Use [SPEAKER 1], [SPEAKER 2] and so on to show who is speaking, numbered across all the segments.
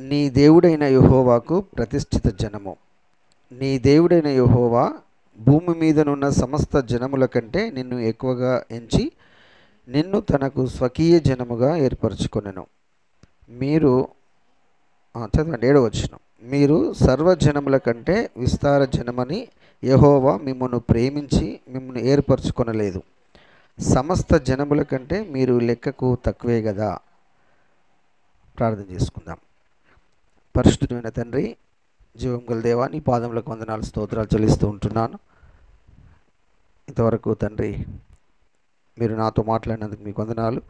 [SPEAKER 1] నీ దేవుడైన యెహోవాకు ప్రతిష్ఠిత జనము. నీ దేవుడైన యెహోవా భూమి మీదనున్న సమస్త జనముల కంటే నిన్ను ఎక్కువగా ఎంచి నిన్ను తనకు స్వకీయ జనముగా ఏర్పరచుకొనెను. మీరు చదవండి 7వ వచనం. మీరు సర్వజనముల కంటే విస్తార జనమని యెహోవా మిమ్మును ప్రేమించి మిమ్మును ఏర్పరచుకొనలేదు. సమస్త జనముల కంటే మీరు లెక్కకు తక్కువే కదా. ప్రార్థన చేసుకుందాం. పరిశుద్ధమైన తండ్రి, జీవం గల దేవా, నీ పాదములకు వందనాలు, స్తోత్రాలు చెల్లిస్తూ ఉంటున్నాను. ఇంతవరకు తండ్రి మీరు నాతో మాట్లాడినందుకు మీకు వందనాలు.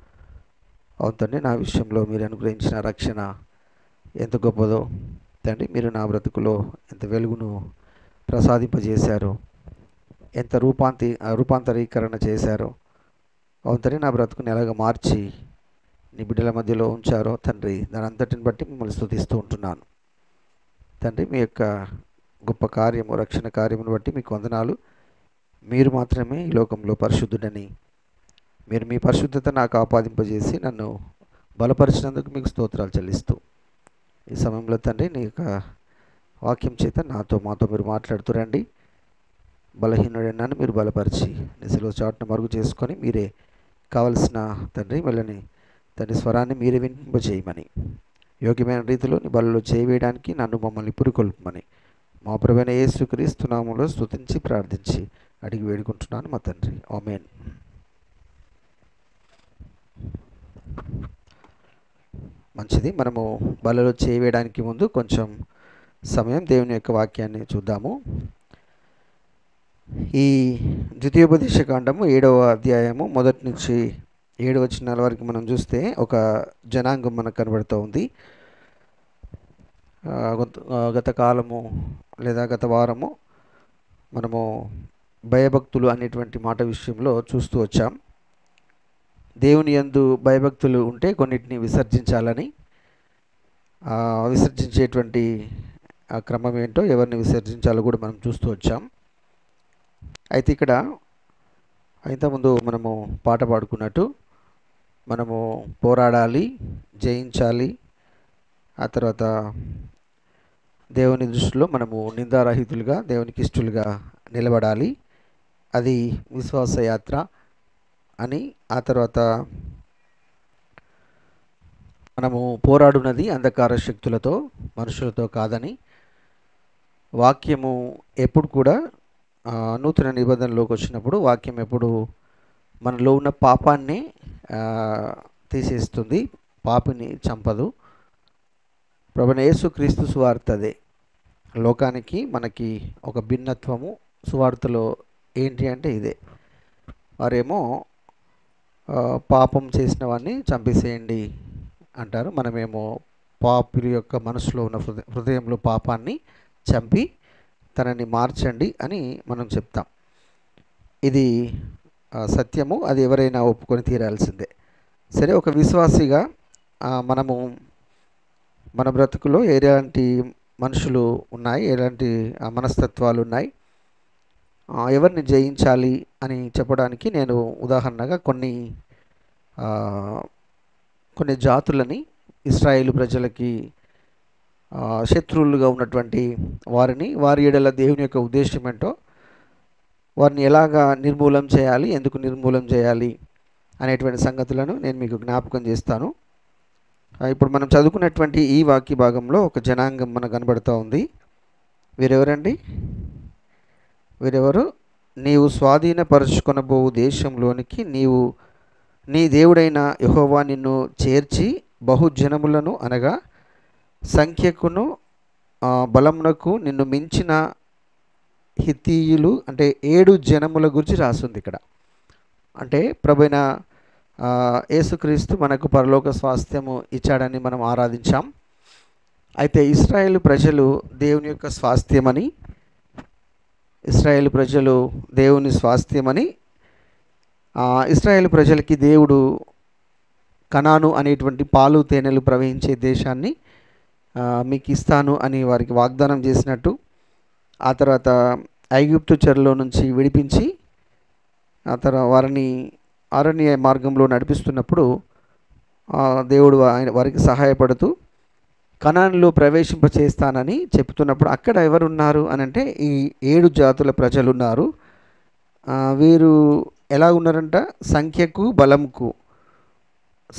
[SPEAKER 1] అవును తండ్రి, నా విషయంలో మీరు అనుగ్రహించిన రక్షణ ఎంత గొప్పదో తండ్రి. మీరు నా బ్రతుకులో ఎంత వెలుగును ప్రసాదింపజేశారో, ఎంత రూపాంతరీకరణ చేశారో అవును తండ్రి. నా బ్రతుకుని ఎలాగ మార్చి నీ బిడ్డల మధ్యలో ఉంచారో తండ్రి, దాని అంతటిని బట్టి మిమ్మల్ని స్తుతిస్తూ ఉంటున్నాను తండ్రి. మీ యొక్క గొప్ప కార్యము, రక్షణ కార్యమును బట్టి మీకు వందనాలు. మీరు మాత్రమే ఈ లోకంలో పరిశుద్ధుడని, మీరు మీ పరిశుద్ధత నాకు ఆపాదింపజేసి నన్ను బలపరిచినందుకు మీకు స్తోత్రాలు చెల్లిస్తూ ఈ సమయంలో తండ్రి నీ యొక్క వాక్యం చేత మాతో మీరు మాట్లాడుతూ రండి. బలహీనుడైనాను మీరు బలపరిచి నీ సిలువ చాటును మరుగు చేసుకొని మీరే కావలసిన తండ్రి వెళ్ళని తండ్రి స్వరాన్ని మీరే వినిపింపజేయమని, యోగ్యమైన రీతిలో నీ బలలో చేయవేయడానికి నన్ను మమ్మల్ని పురికొల్పమని మా ప్రభువైన యేసుక్రీస్తు నామములో స్తుతించి ప్రార్థించి అడిగి వేడుకుంటున్నాను మా తండ్రి. ఆమేన్. మంచిది. మనము బలలో చేయవేయడానికి ముందు కొంచెం సమయం దేవుని యొక్క వాక్యాన్ని చూద్దాము. ఈ ద్వితీయోపదేశ కాండము 7వ అధ్యాయము 1 నుంచి 7 వచనాల వరకు మనం చూస్తే ఒక జనాంగం మనకు కనబడుతూ ఉంది. గత కాలము లేదా గత వారము మనము భయభక్తులు అనేటువంటి మాట విషయంలో చూస్తూ వచ్చాం. దేవుని యందు భయభక్తులు ఉంటే కొన్నిటిని విసర్జించాలని, విసర్జించేటువంటి ఆ క్రమం ఏంటో, ఎవరిని విసర్జించాలో కూడా మనం చూస్తూ వచ్చాం. అయితే ఇక్కడ ఇంతకుముందు మనము పాట పాడుకున్నట్టు మనము పోరాడాలి, జయించాలి. ఆ తర్వాత దేవుని దృష్టిలో మనము నిందారహితులుగా, దేవునికి ఇష్టలుగా నిలబడాలి. అది విశ్వాస యాత్ర అని. ఆ తర్వాత మనము పోరాడున్నది అంధకార శక్తులతో, మనుషులతో కాదని, వాక్యము ఎప్పుడు కూడా నూతన నిబంధనలోకి వచ్చినప్పుడు వాక్యం ఎప్పుడు మనలో ఉన్న పాపాన్ని తీసేస్తుంది, పాపిని చంపదు. ప్రభువైన యేసుక్రీస్తు సువార్త అదే. లోకానికి మనకి ఒక భిన్నత్వము సువార్తలో ఏంటి అంటే ఇదే. వారేమో పాపం చేసిన వాడిని చంపేసేయండి అంటారు. మనమేమో పాపుల యొక్క మనసులో ఉన్న హృదయంలో పాపాన్ని చంపి తనని మార్చండి అని మనం చెప్తాం. ఇది సత్యము, అది ఎవరైనా ఒప్పుకొని తీరాల్సిందే. సరే, ఒక విశ్వాసిగా మనము మన బ్రతుకులో ఎలాంటి మనుషులు ఉన్నాయి, ఎలాంటి మనస్తత్వాలు ఉన్నాయి, ఎవరిని జయించాలి అని చెప్పడానికి నేను ఉదాహరణగా కొన్ని జాతులని, ఇశ్రాయేలు ప్రజలకి శత్రువులుగా ఉన్నటువంటి వారి ఎడల దేవుని యొక్క ఉద్దేశం ఏంటో, వారిని ఎలాగా నిర్మూలం చేయాలి, ఎందుకు నిర్మూలం చేయాలి అనేటువంటి సంగతులను నేను మీకు జ్ఞాపకం చేస్తాను. ఇప్పుడు మనం చదువుకున్నటువంటి ఈ వాక్య భాగంలో ఒక జనాంగం మనకు కనబడుతూ ఉంది. వీరెవరండి? వీరెవరు? నీవు స్వాధీనపరచుకొనబోవు దేశంలోనికి నీ దేవుడైన యెహోవా నిన్ను చేర్చి బహుజనములను అనగా సంఖ్యకును బలమునకు నిన్ను మించిన హిత్తీయులు, అంటే 7 జనముల గురించి రాస్తుంది ఇక్కడ. అంటే ప్రభువైన యేసుక్రీస్తు మనకు పరలోక స్వాస్థ్యము ఇచ్చాడని మనం ఆరాధించాం. అయితే ఇశ్రాయేలు ప్రజలు దేవుని యొక్క స్వాస్థ్యమని, ఇశ్రాయేలు ప్రజలు దేవుని స్వాస్థ్యమని, ఇశ్రాయేలు ప్రజలకి దేవుడు కనాను అనేటువంటి పాలు తేనెలు ప్రవహించే దేశాన్ని మీకు ఇస్తాను అని వారికి వాగ్దానం చేసినట్టు, ఆ తర్వాత ఐగుప్తు చెరలో నుంచి విడిపించి ఆ తర్వాత వారిని అరణ్య మార్గంలో నడిపిస్తున్నప్పుడు దేవుడు వారికి సహాయపడుతూ కనానులో ప్రవేశింపచేస్తానని చెప్తున్నప్పుడు అక్కడ ఎవరున్నారు అని అంటే ఈ 7 జాతుల ప్రజలు ఉన్నారు. వీరు ఎలా ఉన్నారంట,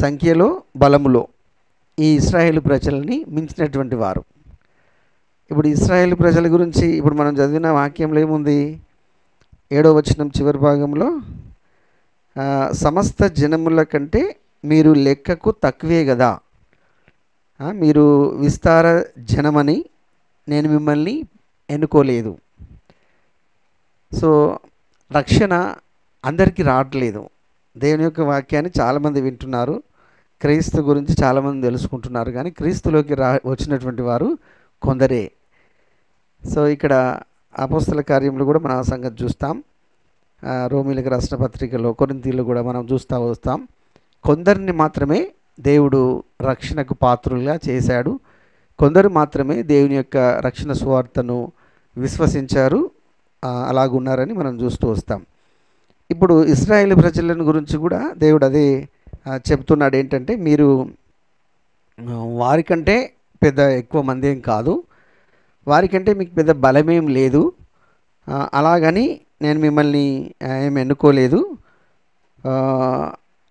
[SPEAKER 1] సంఖ్యలో బలములో ఈ ఇశ్రాయేలు ప్రజల్ని మించినటువంటి వారు. ఇప్పుడు ఇశ్రాయేలు ప్రజల గురించి ఇప్పుడు మనం చదివిన వాక్యంలో ఏముంది, 7వ వచనం చివరి భాగంలో సమస్త జనముల కంటే మీరు లెక్కకు తక్కువే కదా, మీరు విస్తార జనమని నేను మిమ్మల్ని ఎన్నుకోలేదు. సో రక్షణ అందరికీ రావట్లేదు. దేవుని యొక్క వాక్యాన్ని చాలామంది వింటున్నారు, క్రీస్తు గురించి చాలామంది తెలుసుకుంటున్నారు, కానీ క్రీస్తులోకి వచ్చినటువంటి వారు కొందరే. సో ఇక్కడ అపోస్తల కార్యంలో కూడా మనం ఆ సంగతి చూస్తాం. రోమీలకు రాసిన పత్రికలో, కొరింథీలో కూడా మనం చూస్తూ వస్తాం. కొందరిని మాత్రమే దేవుడు రక్షణకు పాత్రులుగా చేశాడు, కొందరు మాత్రమే దేవుని యొక్క రక్షణ సువార్తను విశ్వసించారు, అలాగున్నారని మనం చూస్తూ వస్తాం. ఇప్పుడు ఇశ్రాయేలు ప్రజలను గురించి కూడా దేవుడు అదే చెప్తున్నాడు. ఏంటంటే మీరు వారికంటే పెద్ద ఎక్కువ మంది ఏం కాదు, వారికంటే మీకు పెద్ద బలమేం లేదు, అలాగని నేను మిమ్మల్ని ఏమి ఎన్నుకోలేదు.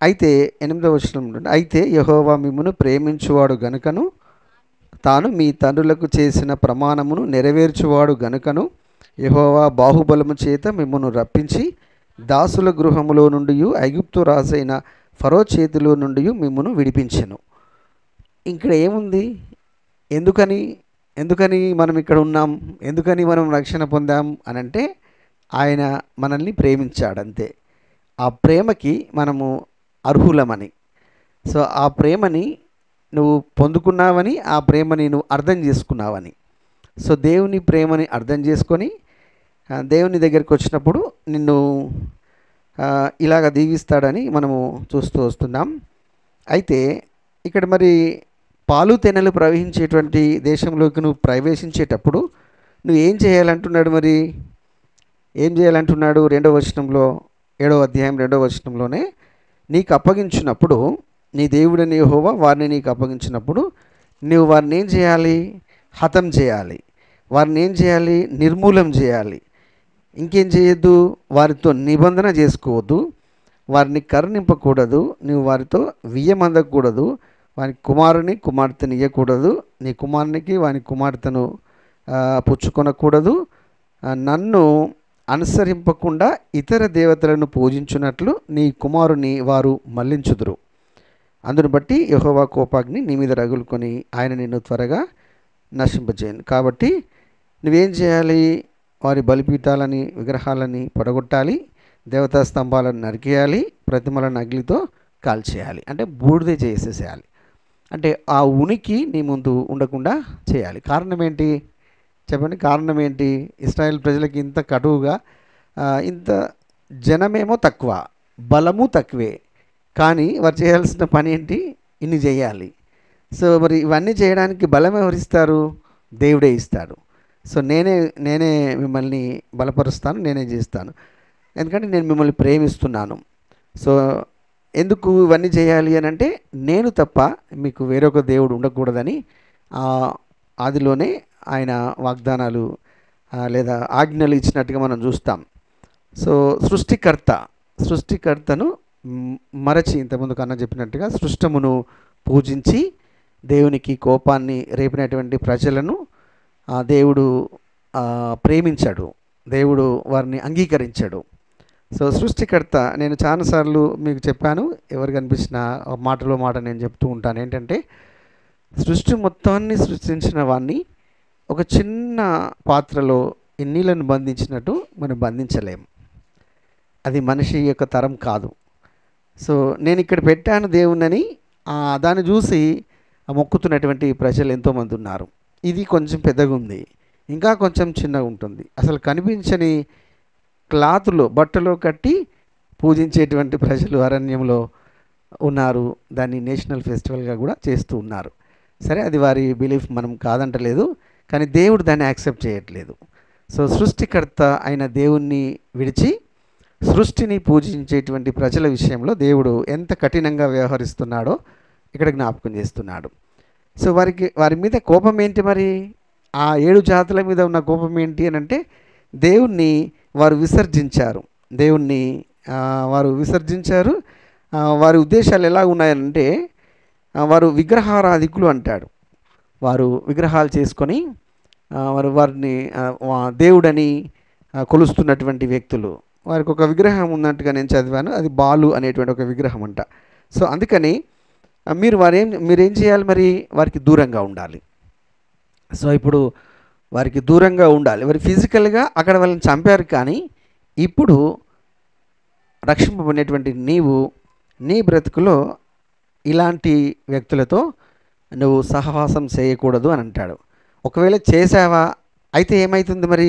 [SPEAKER 1] అయితే 8వ వచనం నుండి, అయితే యెహోవా మిమ్మును ప్రేమించువాడు గనుకను, తాను మీ తండ్రులకు చేసిన ప్రమాణమును నెరవేర్చువాడు గనుకను యెహోవా బాహుబలము చేత మిమ్మును రప్పించి దాసుల గృహములో నుండి ఐగుప్తు రాజైన ఫరో చేతిలో నుండి మిమ్మును విడిపించెను. ఇక్కడ ఏముంది, ఎందుకని మనం ఇక్కడ ఉన్నాం, ఎందుకని మనం రక్షణ పొందాం అని అంటే ఆయన మనల్ని ప్రేమించాడు అంతే. ఆ ప్రేమకి మనము అర్హులమని. సో ఆ ప్రేమని నువ్వు పొందుకున్నావని, ఆ ప్రేమని నువ్వు అర్థం చేసుకున్నావని. సో దేవుని ప్రేమని అర్థం చేసుకొని దేవుని దగ్గరికి వచ్చినప్పుడు నిన్ను ఇలాగ దీవిస్తాడని మనము చూస్తూ వస్తున్నాం. అయితే ఇక్కడ మరి పాలు తేనెలు ప్రవహించేటువంటి దేశంలోకి నువ్వు ప్రవేశించేటప్పుడు నువ్వు ఏం చేయాలంటున్నాడు, మరి ఏం చేయాలంటున్నాడు? 2వ వచనంలో, 7వ అధ్యాయం 2వ వచనంలోనే, నీకు అప్పగించినప్పుడు నీ దేవుడైన యెహోవా వారిని నీకు అప్పగించినప్పుడు నువ్వు వారిని ఏం చేయాలి? హతం చేయాలి. వారిని ఏం చేయాలి? నిర్మూలం చేయాలి. ఇంకేం చేయొద్దు, వారితో నిబంధన చేసుకోవద్దు, వారిని కరుణింపకూడదు, నువ్వు వారితో వియ్యమందకూడదు, వాని కుమార్తెని ఇవ్వకూడదు, నీ కుమారునికి వాని కుమార్తెను పుచ్చుకొనకూడదు, నన్ను అనుసరింపకుండా ఇతర దేవతలను పూజించున్నట్లు నీ కుమారుని వారు మళ్లించుదురు. అందును బట్టి యెహోవా కోపాగ్ని నీ మీద రగులుకొని ఆయన నిన్ను త్వరగా నశింపజేయను. కాబట్టి నువ్వేం చేయాలి? వారి బలిపీఠాలని, విగ్రహాలని పడగొట్టాలి, దేవతా స్తంభాలను నరికేయాలి, ప్రతిమలను అగ్నితో కాల్చేయాలి, అంటే బూడిద చేసేసేయాలి. అంటే ఆ ఉనికి నీ ముందు ఉండకుండా చేయాలి. కారణం ఏంటి చెప్పండి? కారణం ఏంటి? ఇశ్రాయేల్ ప్రజలకి ఇంత కటువుగా, ఇంత జనమేమో తక్కువ, బలము తక్కువే, కానీ వారు చేయాల్సిన పని ఏంటి? ఇన్ని చేయాలి. సో మరి ఇవన్నీ చేయడానికి బలం ఎవరిస్తారు? దేవుడే ఇస్తాడు. సో నేనే మిమ్మల్ని బలపరుస్తాను, నేనే చేస్తాను, ఎందుకంటే నేను మిమ్మల్ని ప్రేమిస్తున్నాను. సో ఎందుకు ఇవన్నీ చేయాలి అని అంటే, నేను తప్ప మీకు వేరొక దేవుడు ఉండకూడదని ఆదిలోనే ఆయన వాగ్దానాలు లేదా ఆజ్ఞలు ఇచ్చినట్టుగా మనం చూస్తాం. సో సృష్టికర్తను మరచి, ఇంతకుముందు కన్నా చెప్పినట్టుగా సృష్టమును పూజించి దేవునికి కోపాన్ని రేపినటువంటి ప్రజలను దేవుడు ప్రేమించాడు, దేవుడు వారిని అంగీకరించాడు. సో సృష్టికర్త, నేను చాలాసార్లు మీకు చెప్పాను, ఎవరు కనిపించిన మాట నేను చెప్తూ ఉంటాను. ఏంటంటే సృష్టి మొత్తాన్ని సృష్టించిన వాడిని ఒక చిన్న పాత్రలో నీళ్ళను బంధించినట్టు మనం బంధించలేము. అది మనిషి యొక్క తరం కాదు. సో నేను ఇక్కడ పెట్టాను దేవుణ్ణని దాన్ని చూసి మొక్కుతున్నటువంటి ప్రజలు ఎంతోమంది ఉన్నారు. ఇది కొంచెం పెద్దగా ఉంది, ఇంకా కొంచెం చిన్నగా ఉంటుంది. అసలు కనిపించని క్లాతులో, బట్టలో కట్టి పూజించేటువంటి ప్రజలు అరణ్యంలో ఉన్నారు. దాన్ని నేషనల్ ఫెస్టివల్గా కూడా చేస్తూ ఉన్నారు. సరే, అది వారి బిలీఫ్, మనం కాదంటలేదు, కానీ దేవుడు దాన్ని యాక్సెప్ట్ చేయట్లేదు. సో సృష్టికర్త అయిన దేవుణ్ణి విడిచి సృష్టిని పూజించేటువంటి ప్రజల విషయంలో దేవుడు ఎంత కఠినంగా వ్యవహరిస్తున్నాడో ఇక్కడ జ్ఞాపకం చేస్తున్నాడు. సో వారి మీద కోపం ఏంటి మరి? ఆ 7 జాతుల మీద ఉన్న కోపం ఏంటి అని అంటే, దేవుణ్ణి వారు విసర్జించారు. దేవుణ్ణి వారు విసర్జించారు. వారి ఉద్దేశాలు ఎలా ఉన్నాయంటే, వారు విగ్రహారాధికులు అంటాడు. వారు విగ్రహాలు చేసుకొని వారిని దేవుడని కొలుస్తున్నటువంటి వ్యక్తులు. వారికి ఒక విగ్రహం ఉన్నట్టుగా నేను చదివాను. అది బాలు అనేటువంటి ఒక విగ్రహం అంట. సో అందుకని మీరేం చేయాలి మరి? వారికి దూరంగా ఉండాలి. సో ఇప్పుడు వారికి దూరంగా ఉండాలి. వారు ఫిజికల్గా అక్కడ వాళ్ళని చంపారు, కానీ ఇప్పుడు రక్షింపబడినటువంటి నీవు నీ బ్రతుకులో ఇలాంటి వ్యక్తులతో నువ్వు సహవాసం చేయకూడదు అని అంటాడు. ఒకవేళ చేసావా, అయితే ఏమవుతుంది మరి?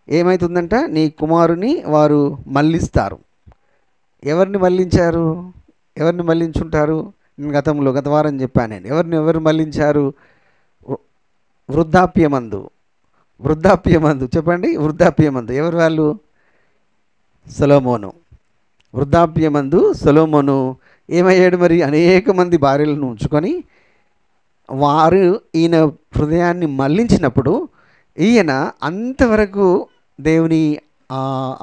[SPEAKER 1] ఏమవుతుందంట, నీ కుమారుని వారు మళ్ళిస్తారు. ఎవరిని మళ్ళించారు? ఎవరిని మళ్ళించుంటారు? నేను గత వారం చెప్పాను నేను. ఎవరు మళ్ళించారు? వృద్ధాప్యమందు. చెప్పండి. వృద్ధాప్యమందు ఎవరు వాళ్ళు? సొలొమోను. వృద్ధాప్యమందు సొలొమోను ఏమయ్యాడు మరి? అనేక మంది భార్యలను ఉంచుకొని వారు ఈయన హృదయాన్ని మళ్ళించినప్పుడు ఈయన అంతవరకు దేవుని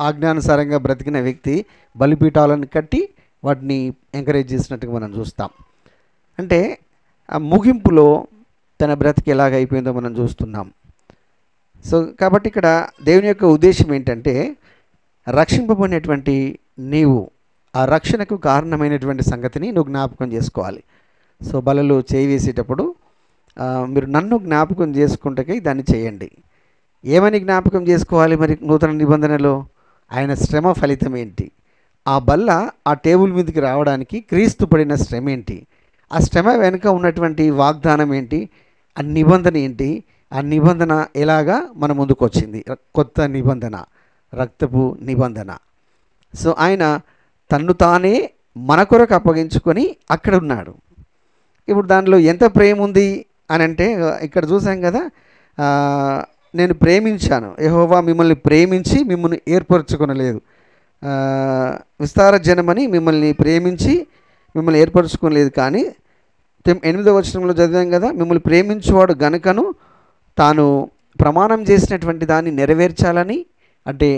[SPEAKER 1] ఆజ్ఞానుసారంగా బ్రతికిన వ్యక్తి బలిపీఠాలను కట్టి వాటిని ఎంకరేజ్ చేసినట్టుగా మనం చూస్తాం. అంటే ఆ ముగింపులో తన బ్రతికి ఎలాగైపోయిందో మనం చూస్తున్నాం. సో కాబట్టి ఇక్కడ దేవుని యొక్క ఉద్దేశం ఏంటంటే, రక్షింపబడినటువంటి నీవు ఆ రక్షణకు కారణమైనటువంటి సంగతిని నువ్వు జ్ఞాపకం చేసుకోవాలి. సో బలలో చేయి వేసేటప్పుడు మీరు నన్ను జ్ఞాపకం చేసుకుంటకై దాన్ని చేయండి. ఏమని జ్ఞాపకం చేసుకోవాలి మరి? నూతన నిబంధనలో ఆయన శ్రమ ఫలితం ఏంటి? ఆ బల్ల ఆ టేబుల్ మీదకి రావడానికి క్రీస్తు పడిన శ్రమ ఏంటి? ఆ శ్రమ వెనుక ఉన్నటువంటి వాగ్దానం ఏంటి? ఆ నిబంధన ఏంటి? ఆ నిబంధన ఎలాగా మన ముందుకు వచ్చింది? కొత్త నిబంధన, రక్తపు నిబంధన. సో ఆయన తన్ను తానే మన కొరకు అప్పగించుకొని అక్కడ ఉన్నాడు. ఇప్పుడు దానిలో ఎంత ప్రేమ ఉంది అని అంటే, ఇక్కడ చూసాం కదా, నేను ప్రేమించాను, యెహోవా మిమ్మల్ని ప్రేమించి మిమ్మల్ని ఏర్పరచుకొనలేదు, విస్తార జనమని మిమ్మల్ని ప్రేమించి మిమ్మల్ని ఏర్పరచుకోలేదు. కానీ 8వ వచనంలో చదివాం కదా, మిమ్మల్ని ప్రేమించేవాడు గనుకను తాను ప్రమాణం చేసినటువంటి దాన్ని నెరవేర్చాలని, అంటే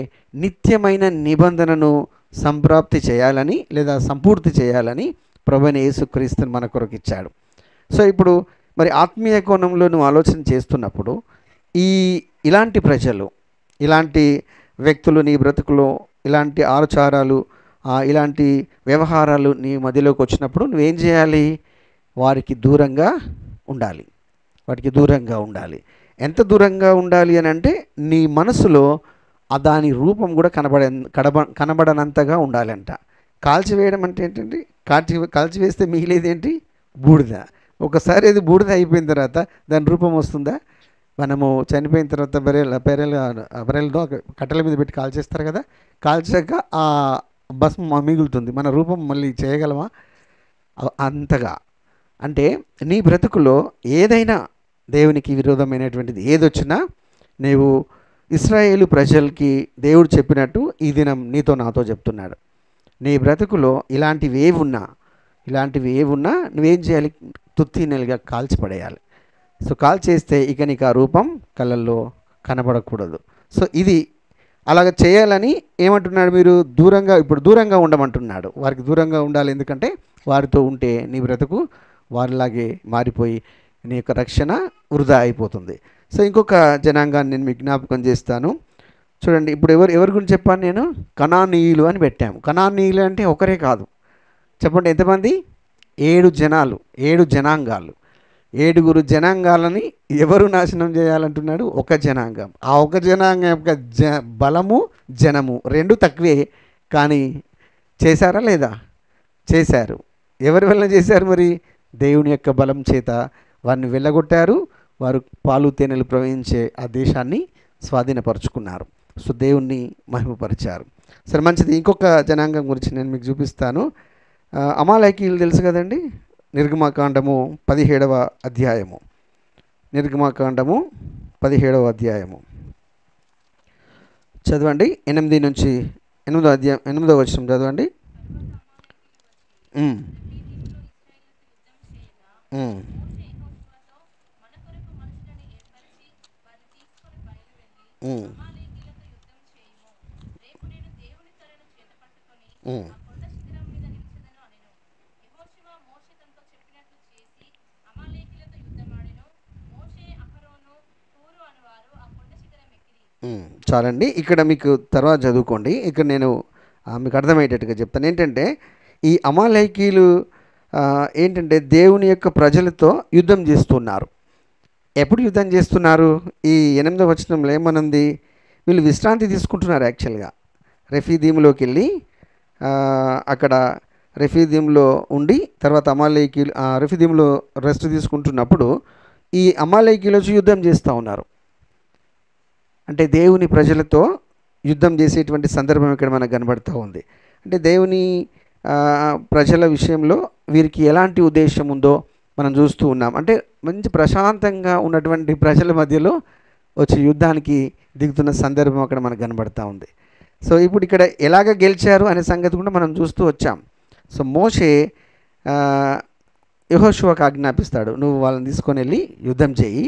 [SPEAKER 1] నిత్యమైన నిబంధనను సంప్రాప్తి చేయాలని లేదా సంపూర్తి చేయాలని ప్రభువైన యేసుక్రీస్తుని మన కొరకు ఇచ్చాడు. సో ఇప్పుడు మరి ఆత్మీయ కోణంలో నువ్వు ఆలోచన చేస్తున్నప్పుడు ఇలాంటి ప్రజలు, ఇలాంటి వ్యక్తులు నీ బ్రతుకులో ఇలాంటి ఆచారాలు, ఇలాంటి వ్యవహారాలు నీ మధ్యలోకి వచ్చినప్పుడు నువ్వేం చేయాలి? వారికి దూరంగా ఉండాలి. వాటికి దూరంగా ఉండాలి. ఎంత దూరంగా ఉండాలి అని అంటే, నీ మనసులో దాని రూపం కూడా కనబడనంతగా ఉండాలంట. కాల్చివేయడం అంటే ఏంటండి? కాల్చివేస్తే మిగిలేదేంటి? బూడిద. ఒకసారి అది బూడిద అయిపోయిన తర్వాత దాని రూపం వస్తుందా? మనము చనిపోయిన తర్వాత బరెల్లో కట్టెల మీద పెట్టి కాల్చేస్తారు కదా, కాల్చాక ఆ భస్మం మిగులుతుంది. మన రూపం మళ్ళీ చేయగలమా? అంతగా. అంటే నీ బ్రతుకులో ఏదైనా దేవునికి విరోధమైనటువంటిది ఏదొచ్చినా నీవు ఇశ్రాయేలు ప్రజలకి దేవుడు చెప్పినట్టు ఈ దినం నీతో నాతో చెప్తున్నాడు. నీ బ్రతుకులో ఇలాంటివి ఏవున్నా నువ్వేం చేయాలి? తుత్తినెలుగా కాల్చిపడేయాలి. సో కాల్చేస్తే ఇక నీకు ఆ రూపం కళ్ళల్లో కనబడకూడదు. సో ఇది అలాగ చేయాలని ఏమంటున్నాడు? మీరు దూరంగా ఉండమంటున్నాడు. వారికి దూరంగా ఉండాలి. ఎందుకంటే వారితో ఉంటే నీ బ్రతుకు వారిలాగే మారిపోయి నీ యొక్క రక్షణ వృధా అయిపోతుంది. సో ఇంకొక జనాంగాన్ని నేను మీకు జ్ఞాపకం చేస్తాను. చూడండి, ఇప్పుడు ఎవరి గురించి చెప్పాను నేను? కనానీయులు అని పెట్టాము. కనానీయులు అంటే ఒకరే కాదు, చెప్పండి ఎంతమంది? 7 జనాంగాలు. 7 జనాంగాలని ఎవరు నాశనం చేయాలంటున్నాడు? ఒక జనాంగం. ఆ ఒక జనాంగం యొక్క బలము, జనము 2 తక్కువే, కానీ చేశారా లేదా? చేశారు. ఎవరి వల్ల చేశారు మరి? దేవుని యొక్క బలం చేత వారిని వెళ్ళగొట్టారు. వారు పాలు తేనెలు ప్రవహించే ఆ దేశాన్ని స్వాధీనపరుచుకున్నారు. సో దేవుణ్ణి మహిమపరిచారు. సరే, మంచిది. ఇంకొక జనాంగం గురించి నేను మీకు చూపిస్తాను. అమాలేకీయులు తెలుసు కదండి. నిర్గమాకాండము 17వ అధ్యాయము. నిర్గమాకాండము 17వ అధ్యాయము చదవండి. 8 నుంచి 8వ అధ్యాయం 8వ వచనం చదవండి. ఉమ్, ఉమ్. చాలండి. ఇక్కడ మీకు తర్వాత చదువుకోండి. ఇక్కడ నేను మీకు అర్థమయ్యేటట్టుగా చెప్తాను. ఏంటంటే ఈ అమాలేకీలు ఏంటంటే దేవుని యొక్క ప్రజలతో యుద్ధం చేస్తున్నారు. ఎప్పుడు యుద్ధం చేస్తున్నారు? ఈ 8వ వచనంలో ఏమనుంది? వీళ్ళు విశ్రాంతి తీసుకుంటున్నారు యాక్చువల్గా. రెఫీదీములోకి వెళ్ళి అక్కడ రెఫీదీంలో ఉండి తర్వాత అమాలేకీలు రెఫీదీంలో రెస్ట్ తీసుకుంటున్నప్పుడు ఈ అమాలేకీలు వచ్చి యుద్ధం చేస్తూ ఉన్నారు. అంటే దేవుని ప్రజలతో యుద్ధం చేసేటువంటి సందర్భం ఇక్కడ మనకు కనబడుతూ ఉంది. అంటే దేవుని ప్రజల విషయంలో వీరికి ఎలాంటి ఉద్దేశం ఉందో మనం చూస్తూ ఉన్నాం. అంటే మంచి ప్రశాంతంగా ఉన్నటువంటి ప్రజల మధ్యలో వచ్చి యుద్ధానికి దిగుతున్న సందర్భం అక్కడ మనకు కనబడుతూ ఉంది. సో ఇప్పుడు ఇక్కడ ఎలాగ గెలిచారు అనే సంగతి కూడా మనం చూస్తూ వచ్చాం. సో మోషే యెహోషువకు ఆజ్ఞాపిస్తాడు, నువ్వు వాళ్ళని తీసుకొని వెళ్ళి యుద్ధం చేయి,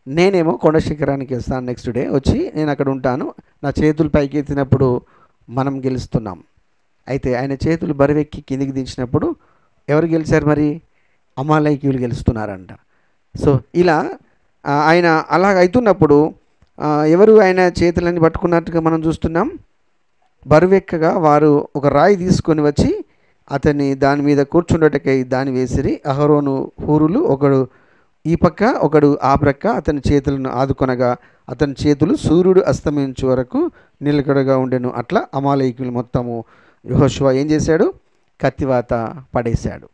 [SPEAKER 1] నేనేమో కొండ శిఖరానికి వస్తాను, నెక్స్ట్ డే వచ్చి నేను అక్కడ ఉంటాను, నా చేతులు పైకి ఎత్తినప్పుడు మనం గెలుస్తున్నాం. అయితే ఆయన చేతులు బరువెక్కి కిందికి దించినప్పుడు ఎవరు గెలిచారు? మరి అమాలేకీయులు గెలుస్తున్నారంట. సో ఇలా ఆయన అలాగ అవుతున్నప్పుడు ఎవరు ఆయన చేతులని పట్టుకున్నట్టుగా మనం చూస్తున్నాం. బరువెక్కగా వారు ఒక రాయి తీసుకొని వచ్చి అతన్ని దాని మీద కూర్చుండటకై దాన్ని వేసిరి. అహరోను హూరులు ఒకడు ఈ పక్క ఒకడు ఆ ప్రక్క అతని చేతులను ఆదుకొనగా అతని చేతులు సూర్యుడు అస్తమించే వరకు నిలకడగా ఉండెను. అట్లా అమాలేకీయులు మొత్తము యెహోషువ ఏం చేశాడు? కత్తివాత పడేశాడు.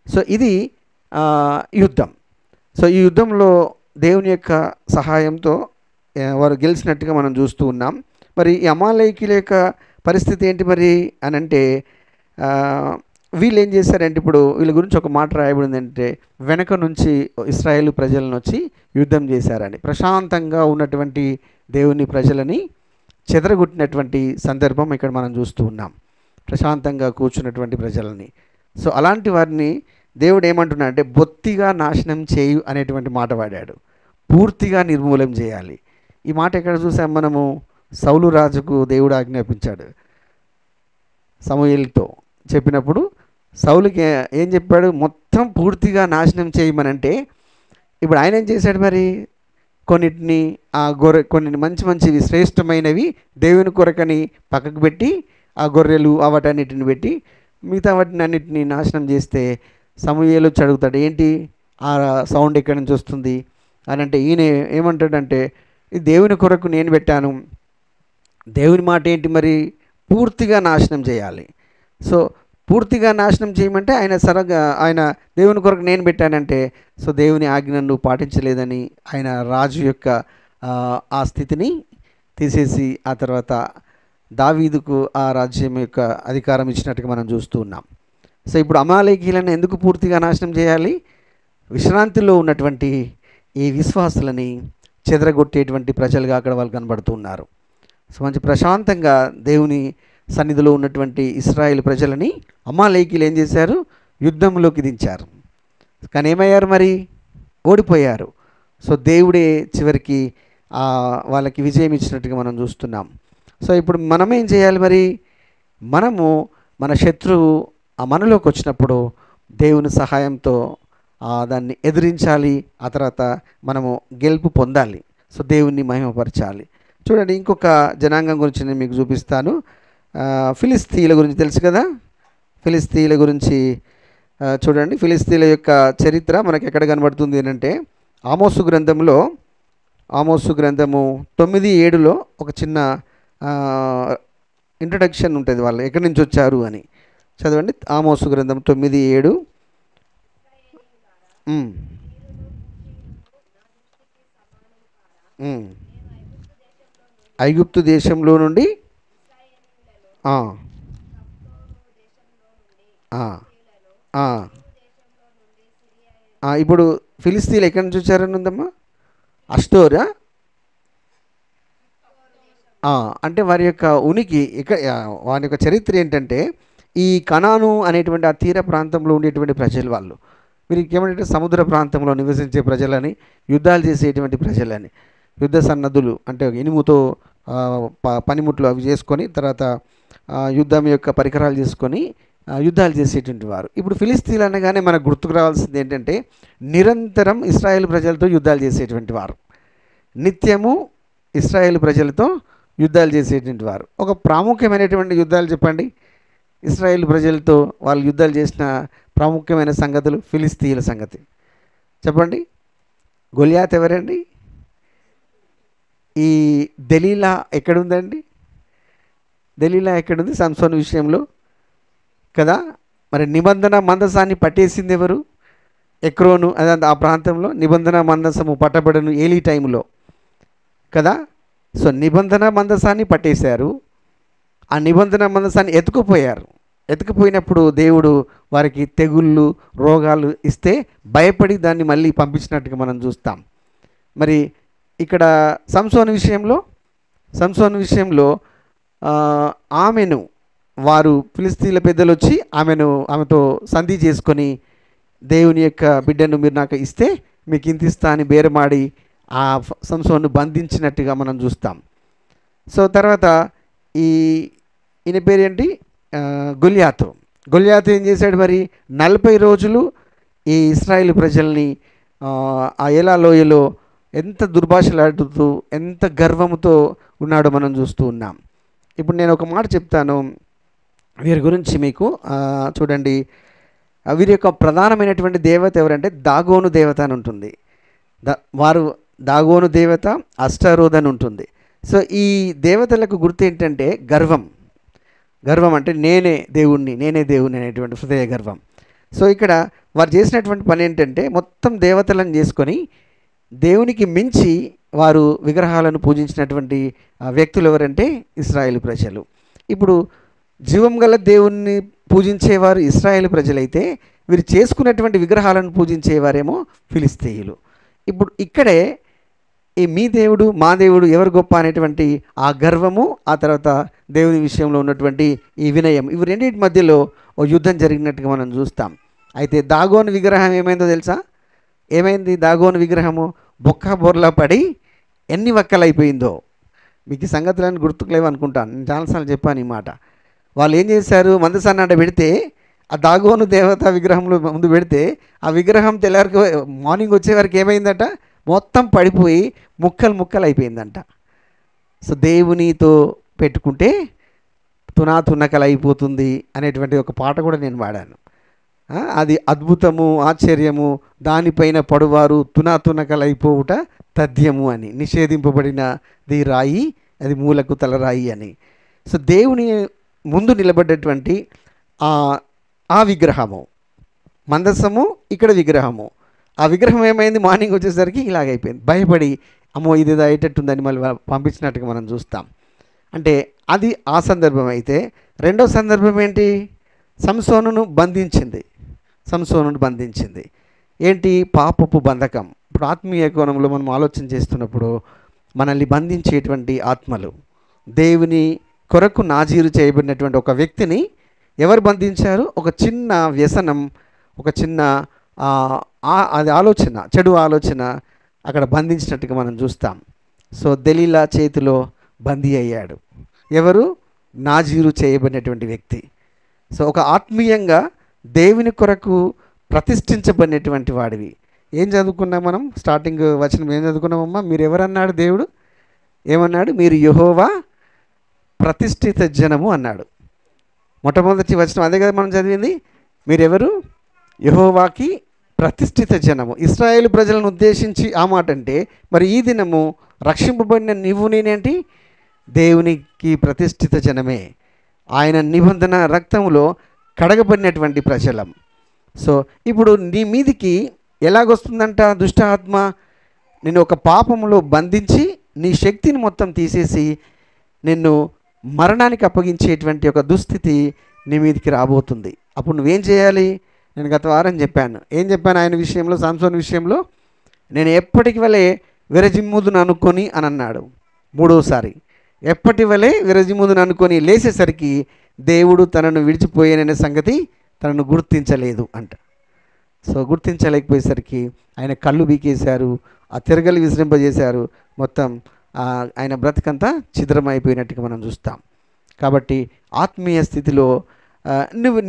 [SPEAKER 1] సో ఇది యుద్ధం. సో ఈ యుద్ధంలో దేవుని యొక్క సహాయంతో వారు గెలిచినట్టుగా మనం చూస్తూ ఉన్నాం. మరి ఈ అమాలేకీయుల యొక్క పరిస్థితి ఏంటి మరి అని అంటే వీళ్ళు ఏం చేశారంటే ఇప్పుడు వీళ్ళ గురించి ఒక మాట రాయబడింది అంటే వెనక నుంచి ఇశ్రాయేలు ప్రజలను వచ్చి యుద్ధం చేశారని. ప్రశాంతంగా ఉన్నటువంటి దేవుని ప్రజలని చెదరగొట్టినటువంటి సందర్భం ఇక్కడ మనం చూస్తూ ఉన్నాం. ప్రశాంతంగా కూర్చున్నటువంటి ప్రజలని. సో అలాంటి వారిని దేవుడు ఏమంటున్నాడంటే బొత్తిగా నాశనం చేయు అనేటువంటి మాట వాడాడు. పూర్తిగా నిర్మూలం చేయాలి. ఈ మాట ఎక్కడ చూసాం మనము? సౌలు రాజుకు దేవుడు ఆజ్ఞాపించాడు. సమూయేలుతో చెప్పినప్పుడు సౌలుకి ఏం చెప్పాడు? మొత్తం పూర్తిగా నాశనం చేయమనంటే ఇప్పుడు ఆయన ఏం చేశాడు మరి? కొన్నిటిని కొన్ని మంచి మంచివి శ్రేష్టమైనవి దేవుని కొరకని పక్కకు పెట్టి ఆ గొర్రెలు వాటన్నిటిని పెట్టి మిగతా వాటిని అన్నిటిని నాశనం చేస్తే సమూయేలు వచ్చి అడుగుతాడు, ఏంటి ఆ సౌండ్ ఎక్కడి నుంచి వస్తుంది అని అంటే ఈయన ఏమంటాడంటే ఇది దేవుని కొరకు నేను పెట్టాను. దేవుని మాట ఏంటి మరి? పూర్తిగా నాశనం చేయాలి. సో పూర్తిగా నాశనం చేయమంటే ఆయన దేవుని కొరకు నేను పెట్టానంటే సో దేవుని ఆజ్ఞను నువ్వు పాటించలేదని ఆయన రాజు యొక్క ఆ స్థితిని తీసేసి ఆ తర్వాత దావీదుకు ఆ రాజ్యం యొక్క అధికారం ఇచ్చినట్టుగా మనం చూస్తూ ఉన్నాం. సో ఇప్పుడు అమాలేకీయులను ఎందుకు పూర్తిగా నాశనం చేయాలి? విశ్రాంతిలో ఉన్నటువంటి ఈ విశ్వాసులని చెదరగొట్టేటువంటి ప్రజలుగా అక్కడ వాళ్ళు కనబడుతున్నారు. సో మంచి ప్రశాంతంగా దేవుని సన్నిధిలో ఉన్నటువంటి ఇశ్రాయేలు ప్రజలని అమాలేకీయులు ఏం చేశారు? యుద్ధంలోకి దించారు. కానీ ఏమయ్యారు మరి? ఓడిపోయారు. సో దేవుడే చివరికి వాళ్ళకి విజయం ఇచ్చినట్టుగా మనం చూస్తున్నాం. సో ఇప్పుడు మనం ఏం చేయాలి మరి? మనము మన శత్రువు మనలోకి వచ్చినప్పుడు దేవుని సహాయంతో దాన్ని ఎదిరించాలి. ఆ తర్వాత మనము గెలుపు పొందాలి. సో దేవుణ్ణి మహిమపరచాలి. చూడండి, ఇంకొక జనాంగం గురించి నేను మీకు చూపిస్తాను. ఫిలిస్తీన్ల గురించి తెలుసు కదా. ఫిలిస్తీన్ల గురించి చూడండి. ఫిలిస్తీన్ల యొక్క చరిత్ర మనకి ఎక్కడ కనబడుతుంది అంటే ఆమోసు గ్రంథము 9:7 ఒక చిన్న ఇంట్రడక్షన్ ఉంటుంది, వాళ్ళు ఎక్కడి నుంచి వచ్చారు అని. చదవండి. ఆమోసు గ్రంథం 9:7. ఐగుప్తు దేశంలో నుండి ఇప్పుడు ఫిలిస్తీన్లు ఎక్కడి నుంచి వచ్చారని ఉందమ్మా? అష్డోరా? అంటే వారి యొక్క ఉనికి వారి యొక్క చరిత్ర ఏంటంటే ఈ కనాను అనేటువంటి ఆ తీర ప్రాంతంలో ఉండేటువంటి ప్రజలు వాళ్ళు. వీరికి ఏమంటే సముద్ర ప్రాంతంలో నివసించే ప్రజలని, యుద్ధాలు చేసేటువంటి ప్రజలని. యుద్ధ సన్నద్ధులు అంటే ఇనుముతో పనిముట్లు అవి చేసుకొని తర్వాత యుద్ధం యొక్క పరికరాలు చేసుకొని యుద్ధాలు చేసేటువంటి వారు. ఇప్పుడు ఫిలిస్తీన్లు అనగానే మనకు గుర్తుకు రావాల్సింది ఏంటంటే నిరంతరం ఇశ్రాయేల్ ప్రజలతో యుద్ధాలు చేసేటువంటి వారు, నిత్యము ఇశ్రాయేల్ ప్రజలతో యుద్ధాలు చేసేటువంటి వారు. ఒక ప్రాముఖ్యమైనటువంటి యుద్ధాలు చెప్పండి, ఇశ్రాయేల్ ప్రజలతో వాళ్ళు యుద్ధాలు చేసిన ప్రాముఖ్యమైన సంగతులు. ఫిలిస్తీన్ల సంగతి చెప్పండి. గొలియాత్ ఎవరండి? ఈ దెలీలా ఎక్కడుందండి? దెలీలా ఎక్కడుంది? సంసోను విషయంలో కదా. మరి నిబంధన మందసాన్ని పట్టేసింది ఎవరు? ఎక్రోను అదే ఆ ప్రాంతంలో నిబంధన మందసము పట్టబడను ఏలీ టైంలో కదా. సో నిబంధన మందసాన్ని పట్టేశారు, ఆ నిబంధన మందసాన్ని ఎత్తుకుపోయారు. ఎత్తుకుపోయినప్పుడు దేవుడు వారికి తెగుళ్ళు రోగాలు ఇస్తే భయపడి దాన్ని మళ్ళీ పంపించినట్టుగా మనం చూస్తాం. మరి ఇక్కడ సంసోను విషయంలో ఆమెను వారు ఫిలిస్తీన్ల పెద్దలు వచ్చి ఆమెతో సంధి చేసుకొని దేవుని యొక్క బిడ్డను మీరు నాకు ఇస్తే మీకు ఇంత ఇస్తా అని బేరమాడి ఆ సంసోను బంధించినట్టుగా మనం చూస్తాం. సో తర్వాత ఈయన పేరేంటి? గొల్యాతు ఏం చేశాడు మరి? 40 రోజులు ఈ ఇశ్రాయేలు ప్రజల్ని ఆ ఏలా లోయలో ఎంత దుర్భాషలాడుతూ ఎంత గర్వంతో ఉన్నాడో మనం చూస్తూ ఉన్నాం. ఇప్పుడు నేను ఒక మాట చెప్తాను వీరి గురించి మీకు. చూడండి, వీరి యొక్క ప్రధానమైనటువంటి దేవత ఎవరంటే దాగోను దేవత అని ఉంటుంది. వారు దాగోను దేవత, అష్టారోత్ అని ఉంటుంది. సో ఈ దేవతలకు గుర్తు ఏంటంటే గర్వం అంటే నేనే దేవుణ్ణి అనేటువంటి హృదయ గర్వం. సో ఇక్కడ వారు చేసినటువంటి పని ఏంటంటే మొత్తం దేవతలను చేసుకొని దేవునికి మించి వారు విగ్రహాలను పూజించినటువంటి వ్యక్తులు ఎవరంటే ఇశ్రాయేలు ప్రజలు. ఇప్పుడు జీవం గల దేవుణ్ణి పూజించేవారు ఇశ్రాయేలు ప్రజలైతే వీరు చేసుకున్నటువంటి విగ్రహాలను పూజించేవారేమో ఫిలిస్తీయులు. ఇప్పుడు ఇక్కడే ఈ మీ దేవుడు మా దేవుడు ఎవరు గొప్ప అనేటువంటి ఆ గర్వము, ఆ తర్వాత దేవుని విషయంలో ఉన్నటువంటి ఈ వినయం, ఇవి రెండింటి మధ్యలో ఓ యుద్ధం జరిగినట్టుగా మనం చూస్తాం. అయితే దాగోను విగ్రహం ఏమైందో తెలుసా? ఏమైంది? దాగోను విగ్రహము బొక్క బొర్లా పడి ఎన్ని వక్కలైపోయిందో. మీకు ఈ సంగతులను గుర్తుకులేవు అనుకుంటాను, నేను చాలాసార్లు చెప్పాను ఈ మాట. వాళ్ళు ఏం చేశారు? మందసాన్ని అడ్డ పెడితే ఆ దాగోను దేవత విగ్రహంలో ముందు పెడితే ఆ విగ్రహం తెల్లారికి మార్నింగ్ వచ్చే వరకు ఏమైందట? మొత్తం పడిపోయి ముక్కలు అయిపోయిందంట. సో దేవునితో పెట్టుకుంటే తునాతునకలు అయిపోతుంది అనేటువంటి ఒక పాట కూడా నేను వాడాను. అది అద్భుతము ఆశ్చర్యము దానిపైన పడువారు తునాతునకలు అయిపోవుట తథ్యము అని, నిషేధింపబడినది రాయి అది మూలకు తలరాయి అని. సో దేవుని ముందు నిలబడ్డటువంటి ఆ విగ్రహము, మందసము, ఇక్కడ విగ్రహము, ఆ విగ్రహం ఏమైంది? మార్నింగ్ వచ్చేసరికి ఇలాగైపోయింది. భయపడి అమ్మో ఇది అయ్యేటట్టుందని మళ్ళీ పంపించినట్టుగా మనం చూస్తాం. అంటే అది ఆ సందర్భం. అయితే రెండో సందర్భం ఏంటి? సంసోనును బంధించింది. ఏంటి? పాపపు బంధకం. ఇప్పుడు ఆత్మీయ కోణంలో మనం ఆలోచన చేస్తున్నప్పుడు మనల్ని బంధించేటువంటి ఆత్మలు, దేవుని కొరకు నాజీరు చేయబడినటువంటి ఒక వ్యక్తిని ఎవరు బంధించారు? ఒక చిన్న వ్యసనం, ఒక చిన్న అది ఆలోచన, చెడు ఆలోచన అక్కడ బంధించినట్టుగా మనం చూస్తాం. సో దెలీలా చేతిలో బందీ అయ్యాడు. ఎవరు? నాజీరు చేయబడినటువంటి వ్యక్తి. సో ఒక ఆత్మీయంగా దేవుని కొరకు ప్రతిష్ఠించబడినటువంటి వాడివి. ఏం చదువుకున్నాం మనం? స్టార్టింగ్ వచనం ఏం చదువుకున్నామమ్మా? మీరు ఎవరన్నాడు? దేవుడు ఏమన్నాడు? మీరు యెహోవా ప్రతిష్ఠిత జనము అన్నాడు. మొట్టమొదటి వచనం అదే కదా మనం చదివింది. మీరెవరు? యెహోవాకి ప్రతిష్ఠిత జనము. ఇశ్రాయేలు ప్రజలను ఉద్దేశించి ఆ మాట అంటే మరి ఈ దినము రక్షింపబడిన నీవు నేనేంటి? దేవునికి ప్రతిష్ఠిత జనమే, ఆయన నిబంధన రక్తములో కడగబడినటువంటి ప్రజలం. సో ఇప్పుడు నీ మీదికి ఎలాగొస్తుందంట దుష్ట ఆత్మ? నిన్ను ఒక పాపములో బంధించి నీ శక్తిని మొత్తం తీసేసి నిన్ను మరణానికి అప్పగించేటువంటి ఒక దుస్థితి నీ మీదికి రాబోతుంది. అప్పుడు నువ్వేం చేయాలి? నేను గత వారం చెప్పాను. ఏం చెప్పాను ఆయన విషయంలో? సంసోను విషయంలో నేను ఎప్పటికి వలె విరజిమ్ముదును అనుకొని అని అన్నాడు. మూడోసారి ఎప్పటి వలె విరజిమ్ముదును అనుకొని లేచేసరికి దేవుడు తనను విడిచిపోయాననే సంగతి తనను గుర్తించలేదు అంట. సో గుర్తించలేకపోయేసరికి ఆయన కళ్ళు బీకేశారు, ఆ తిరగలి విజృంపజేశారు. మొత్తం ఆయన బ్రతుకంతా ఛిద్రమైపోయినట్టుగా మనం చూస్తాం. కాబట్టి ఆత్మీయ స్థితిలో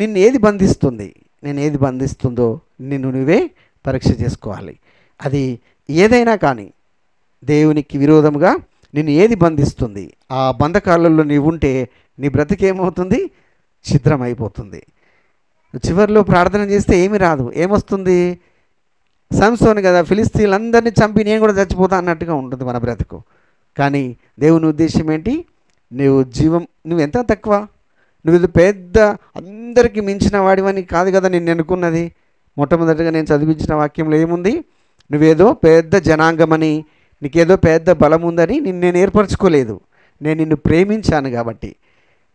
[SPEAKER 1] నిన్ను ఏది బంధిస్తుంది, నేను ఏది బంధిస్తుందో నిన్ను నువ్వే పరీక్ష చేసుకోవాలి. అది ఏదైనా కానీ దేవునికి విరోధముగా నిన్ను ఏది బంధిస్తుంది, ఆ బంధకాలలో నీవు ఉంటే నీ బ్రతికేమవుతుంది, ఛిద్రమైపోతుంది. చివరిలో ప్రార్థన చేస్తే ఏమి రాదు, ఏమొస్తుంది? సంసోను కదా, ఫిలిస్తీన్లందరినీ చంపి నేను కూడా చచ్చిపోతా అన్నట్టుగా ఉంటుంది మన బ్రతుకు. కానీ దేవుని ఉద్దేశం ఏంటి? నువ్వు ఎంత తక్కువ, నువ్వు పెద్ద అందరికీ మించిన వాడివని కాదు కదా నిన్ను ఎన్నుకున్నది. మొట్టమొదటిగా నేను చదివించిన వాక్యంలో ఏముంది? నువ్వేదో పెద్ద జనాంగమని, నీకేదో పెద్ద బలం ఉందని నేను ఏర్పరచుకోలేదు. నేను నిన్ను ప్రేమించాను కాబట్టి,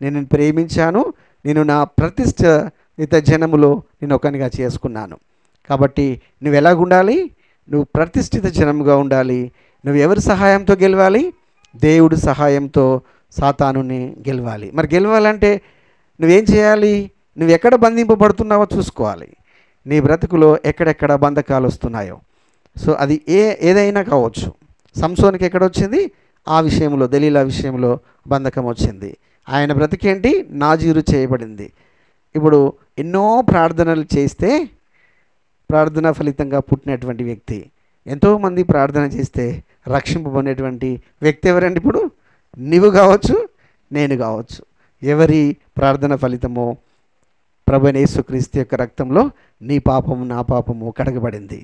[SPEAKER 1] నేను నిన్ను ప్రేమించాను, నేను నా ప్రతిష్ఠిత జనములో నేను ఒకనిగా చేసుకున్నాను. కాబట్టి నువ్వు ఎలాగుండాలి? నువ్వు ప్రతిష్ఠిత జనముగా ఉండాలి. నువ్వు ఎవరి సహాయంతో గెలవాలి? దేవుడి సహాయంతో సాతానుని గెలవాలి. మరి గెలవాలంటే నువ్వేం చేయాలి? నువ్వు ఎక్కడ బంధింపబడుతున్నావో చూసుకోవాలి. నీ బ్రతుకులో ఎక్కడెక్కడ బంధకాలు వస్తున్నాయో. సో అది ఏదైనా కావచ్చు. సంసోనికి ఎక్కడొచ్చింది? ఆ విషయంలో, దలీలా విషయంలో బంధకం వచ్చింది. ఆయన బ్రతికేంటి? నాజీరు చేయబడింది. ఇప్పుడు ఎన్నో ప్రార్థనలు చేస్తే ప్రార్థన ఫలితంగా పుట్టినటువంటి వ్యక్తి, ఎంతోమంది ప్రార్థన చేస్తే రక్షింపబడినటువంటి వ్యక్తి ఎవరండి? ఇప్పుడు నీవు కావచ్చు, నేను కావచ్చు. ఎవరి ప్రార్థన ఫలితమో ప్రభువైన యేసుక్రీస్తు యొక్క రక్తంలో నీ పాపము నా పాపము కడగబడింది.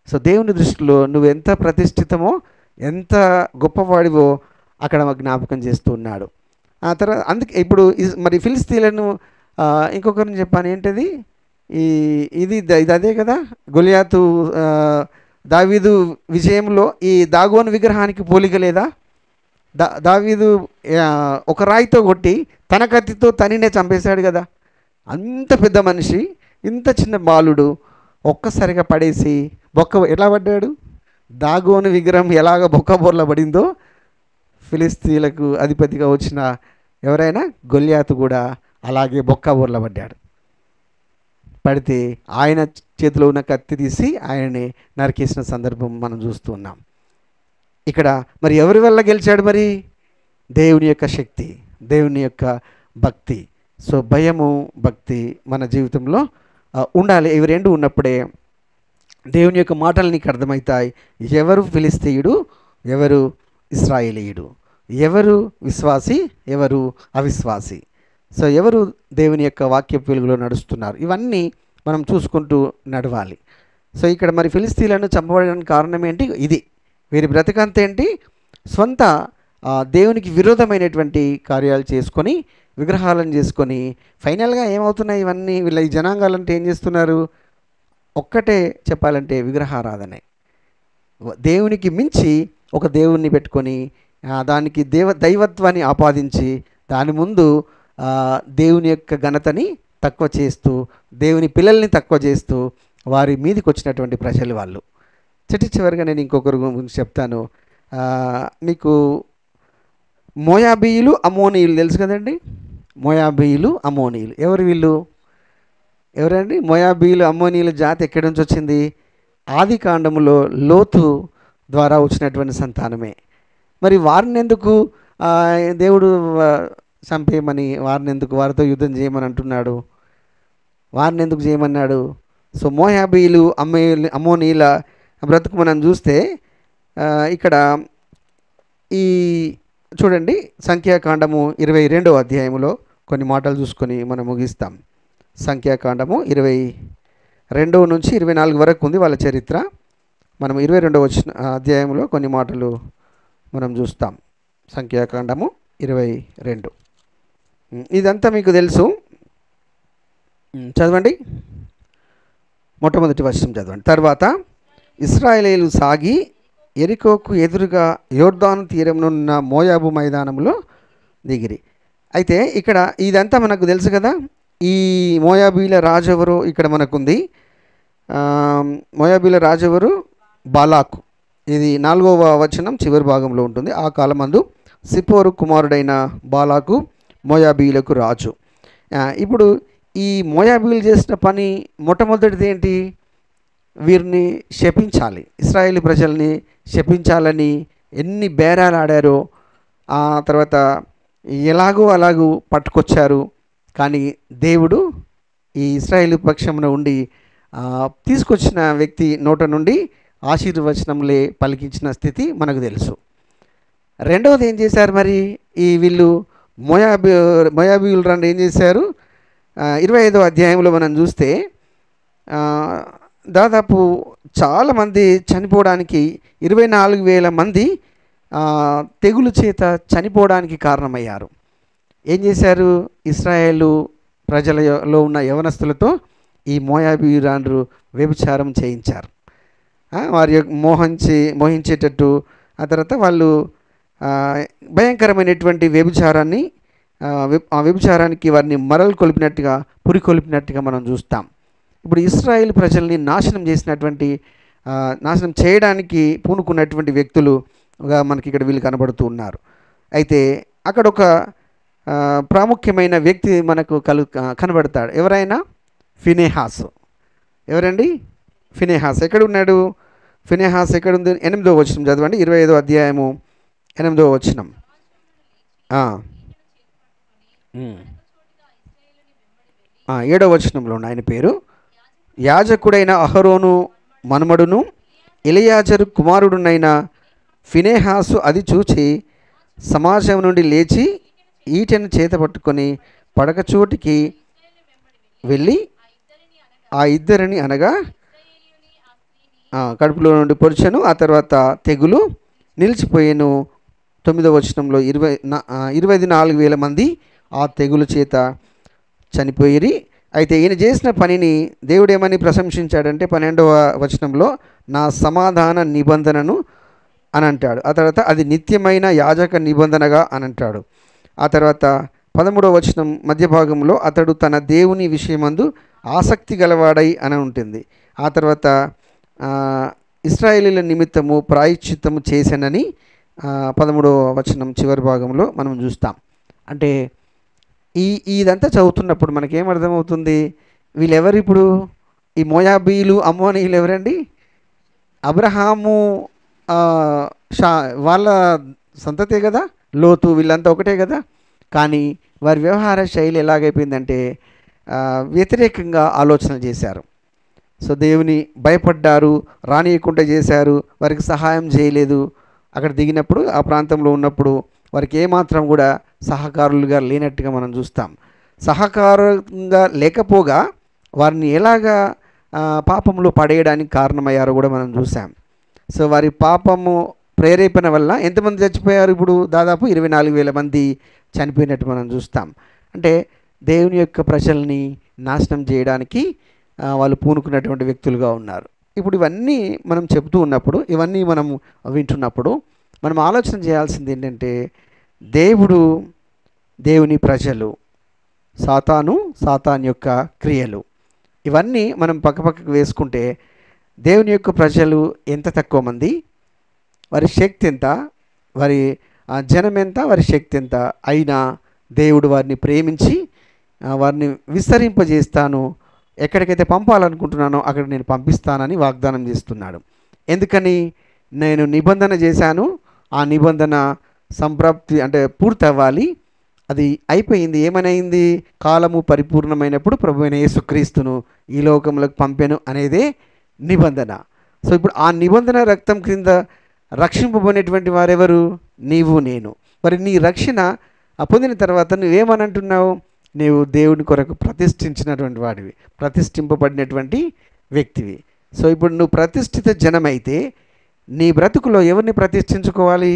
[SPEAKER 1] సో దేవుని దృష్టిలో నువ్వు ఎంత ప్రతిష్ఠితమో, ఎంత గొప్పవాడివో అక్కడ జ్ఞాపకం చేస్తూ ఉన్నాడు. ఆ తర్వాత అందుకే ఇప్పుడు మరి ఫిలిస్తీన్లను ఇంకొకరిని చెప్పాను, ఏంటది? ఇది అదే కదా, గొలియాతు దావీదు విజయంలో ఈ దాగోను విగ్రహానికి పోలిక లేదా? దావీదు ఒక రాయితో కొట్టి తన కత్తితో తనినే చంపేశాడు కదా. అంత పెద్ద మనిషి, ఇంత చిన్న బాలుడు ఒక్కసారిగా పడేసి ఎలా పడ్డాడు? దాగోను విగ్రహం ఎలాగ బొర్ల పడిందో, ఫిలిస్తీన్లకు అధిపతిగా వచ్చిన ఎవరైనా గొలియాతు కూడా అలాగే బొర్ల పడ్డాడు. పడితే ఆయన చేతిలో ఉన్న కత్తి తీసి ఆయనని నరికేసిన సందర్భం మనం చూస్తూ ఉన్నాం. ఇక్కడ మరి ఎవరి వల్ల గెలిచాడు? మరి దేవుని యొక్క శక్తి, దేవుని యొక్క భక్తి. సో భయము, భక్తి మన జీవితంలో ఉండాలి. ఇవి రెండు ఉన్నప్పుడే దేవుని యొక్క మాటలు నీకు అర్థమవుతాయి. ఎవరు ఫిలిస్తీయుడు, ఎవరు ఇశ్రాయేలీయుడు, ఎవరు విశ్వాసి, ఎవరు అవిశ్వాసి. సో ఎవరు దేవుని యొక్క వాక్య వెలుగులో నడుస్తున్నారు, ఇవన్నీ మనం చూసుకుంటూ నడవాలి. సో ఇక్కడ మరి ఫిలిస్తీన్లను చంపబడడానికి కారణం ఏంటి? ఇది వీరి బ్రతకంతేంటి? సొంత దేవునికి విరోధమైనటువంటి కార్యాలు చేసుకొని, విగ్రహాలను చేసుకొని, ఫైనల్గా ఏమవుతున్నాయి ఇవన్నీ? వీళ్ళ ఈ జనాంగాలంటే ఏం చేస్తున్నారు? ఒక్కటే చెప్పాలంటే విగ్రహారాధనే. దేవునికి మించి ఒక దేవుణ్ణి పెట్టుకొని దానికి దైవత్వాన్ని ఆపాదించి దాని ముందు దేవుని యొక్క ఘనతని తక్కువ చేస్తూ, దేవుని పిల్లల్ని తక్కువ చేస్తూ వారి మీదకి వచ్చినటువంటి ప్రజలు వాళ్ళు. చివరిగా నేను ఇంకొకరి గురించి చెప్తాను. మీకు మోయాబీయులు, అమ్మోనీయులు తెలుసు కదండి. మోయాబీయులు, అమ్మోనీయులు ఎవరు వీళ్ళు? ఎవరండి? మోయాబీయులు, అమ్మోనీయుల జాతి ఎక్కడి నుంచి వచ్చింది? ఆది కాండములో లోతు ద్వారా వచ్చినటువంటి సంతానమే. మరి వారిని ఎందుకు దేవుడు చంపేయమని, వారితో యుద్ధం చేయమని అంటున్నాడు? వారిని ఎందుకు చేయమన్నాడు? సో మోయాబీయులు, అమ్మోనీయుల బ్రతుకు మనం చూస్తే ఇక్కడ ఈ చూడండి, సంఖ్యాకాండము 22వ అధ్యాయంలో కొన్ని మాటలు చూసుకొని మనం ముగిస్తాం. సంఖ్యాకాండము 22 నుంచి 24 వరకు ఉంది వాళ్ళ చరిత్ర. మనం 22వ అధ్యాయంలో కొన్ని మాటలు మనం చూస్తాం. సంఖ్యాకాండము 22. ఇదంతా మీకు తెలుసు. చదవండి, మొట్టమొదటి వచనం చదవండి. తర్వాత ఇశ్రాయేలీయులు సాగి ఎరికోకు ఎదురుగా యోర్దాను తీరమునున్న మోయాబు మైదానంలో దిగిరి. అయితే ఇక్కడ ఇదంతా మనకు తెలుసు కదా. ఈ మోయాబీల రాజెవరు ఇక్కడ మనకుంది. మోయాబీల రాజెవరు? బాలాకు. ఇది 4వ వచనం చివరి భాగంలో ఉంటుంది. ఆ కాలమందు సిపోరు కుమారుడైన బాలాకు మోయాబీలకు రాజు. ఇప్పుడు ఈ మోయాబీలు చేసిన పని మొట్టమొదటిది ఏంటి? వీరిని శపించాలి, ఇశ్రాయేలు ప్రజల్ని శపించాలని ఎన్ని బేరాలు ఆడారో, ఆ తర్వాత ఎలాగో అలాగూ పట్టుకొచ్చారు. కానీ దేవుడు ఈ ఇశ్రాయేలు పక్షమున ఉండి తీసుకొచ్చిన వ్యక్తి నోట నుండి ఆశీర్వచనంలే పలికించిన స్థితి మనకు తెలుసు. రెండవది ఏం చేశారు మరి ఈ వీళ్ళు మోయాబీయులు రండి ఏం చేశారు? 25వ అధ్యాయంలో మనం చూస్తే దాదాపు చాలామంది చనిపోవడానికి 24,000 మంది తెగులు చేత చనిపోవడానికి కారణమయ్యారు. ఏం చేశారు? ఇశ్రాయేలు ప్రజలలో ఉన్న యవనస్తులతో ఈ మోయాబీయులు వ్యభిచారం చేయించారు. వారి మోహించేటట్టు, ఆ తర్వాత వాళ్ళు భయంకరమైనటువంటి వ్యభిచారాన్ని ఆ వ్యభిచారానికి వారిని మరలు కొలిపినట్టుగా, పురి కొలిపినట్టుగా మనం చూస్తాం. ఇప్పుడు ఇశ్రాయేల్ ప్రజల్ని నాశనం చేయడానికి పూనుకున్నటువంటి వ్యక్తులుగా మనకి ఇక్కడ వీళ్ళు కనబడుతూ ఉన్నారు. అయితే అక్కడ ఒక ప్రాముఖ్యమైన వ్యక్తి మనకు కనబడతాడు. ఎవరైనా? ఫినెహాస్. ఎవరండి? ఫినెహాస్. ఎక్కడున్నాడు? ఫినెహాస్ ఎక్కడుంది? 8వ వచనం చదవండి. 25వ అధ్యాయము 8వ వచనం. 7వ వచనంలో ఆయన పేరు. యాజకుడైన అహరోను మనుమడును ఎలియాజరు కుమారుడునైన ఫినెహాసు అది చూచి సమాజం నుండి లేచి ఈటెను చేత పట్టుకొని పడకచోటికి వెళ్ళి ఆ ఇద్దరిని అనగా కడుపులో నుండి పొడిచెను. ఆ తర్వాత తెగులు నిలిచిపోయాను. 9వ వచనంలో 24,000 మంది ఆ తెగులు చేత చనిపోయిరి. అయితే ఈయన చేసిన పనిని దేవుడేమని ప్రశంసించాడంటే 12వ వచనంలో నా సమాధాన నిబంధనను అని అంటాడు. ఆ తర్వాత అది నిత్యమైన యాజక నిబంధనగా అని అంటాడు. ఆ తర్వాత 13వ వచనం మధ్య భాగంలో అతడు తన దేవుని విషయమందు ఆసక్తి గలవాడై అని ఉంటుంది. ఆ తర్వాత ఇశ్రాయేలీల నిమిత్తము ప్రాయశ్చిత్తము చేశానని 13వ వచనం చివరి భాగంలో మనం చూస్తాం. అంటే ఇదంతా చదువుతున్నప్పుడు మనకేమర్థమవుతుంది? వీళ్ళెవరు ఇప్పుడు? ఈ మోయాబీలు, అమ్మోనీయులు ఎవరండి? అబ్రహాము వాళ్ళ సంతతే కదా, లోతు, వీళ్ళంతా ఒకటే కదా. కానీ వారి వ్యవహార శైలి ఎలాగైపోయిందంటే వ్యతిరేకంగా ఆలోచనలు చేశారు. సో దేవుని భయపడ్డారు, రానియకుండా చేశారు, వారికి సహాయం చేయలేదు. అక్కడ దిగినప్పుడు, ఆ ప్రాంతంలో ఉన్నప్పుడు వారికి ఏమాత్రం కూడా సహకారులుగా లేనట్టుగా మనం చూస్తాం. సహకారంగా లేకపోగా వారిని ఎలాగా పాపంలో పడేయడానికి కారణమయ్యారో కూడా మనం చూసాం. సో వారి పాపము ప్రేరేపణ వల్ల ఎంతమంది చచ్చిపోయారు? ఇప్పుడు దాదాపు 24,000 మంది చనిపోయినట్టు మనం చూస్తాం. అంటే దేవుని యొక్క ప్రజల్ని నాశనం చేయడానికి వాళ్ళు పూనుకున్నటువంటి వ్యక్తులుగా ఉన్నారు. ఇప్పుడు ఇవన్నీ మనం చెబుతూ ఉన్నప్పుడు, ఇవన్నీ మనం వింటున్నప్పుడు మనం ఆలోచన చేయాల్సింది ఏంటంటే, దేవుని ప్రజలు, సాతాను యొక్క క్రియలు, ఇవన్నీ మనం పక్కపక్కకు వేసుకుంటే దేవుని యొక్క ప్రజలు ఎంత తక్కువ మంది, వారి శక్తి ఎంత, వారి జనం ఎంత, వారి శక్తి ఎంత, అయినా దేవుడు వారిని ప్రేమించి వారిని విస్తరింపజేస్తాను, ఎక్కడికైతే పంపాలనుకుంటున్నానో అక్కడ నేను పంపిస్తానని వాగ్దానం చేస్తున్నాడు. ఎందుకని? నేను నిబంధన చేశాను, ఆ నిబంధన సంప్రాప్తి అంటే పూర్తి అవ్వాలి. అది అయిపోయింది. ఏమైంది? కాలము పరిపూర్ణమైనప్పుడు ప్రభువైన యేసుక్రీస్తును ఈ లోకంలోకి పంపాను అనేదే నిబంధన. సో ఇప్పుడు ఆ నిబంధన రక్తం క్రింద రక్షింపబడినటువంటి వారెవరు? నీవు, నేను. మరి నీ రక్షణ పొందిన తర్వాత నువ్వేమని అంటున్నావు? నీవు దేవుని కొరకు ప్రతిష్ఠించినటువంటి వాడివి, ప్రతిష్ఠింపబడినటువంటి వ్యక్తివి. సో ఇప్పుడు నువ్వు ప్రతిష్ఠిత జనమైతే నీ బ్రతుకులో ఎవరిని ప్రతిష్ఠించుకోవాలి?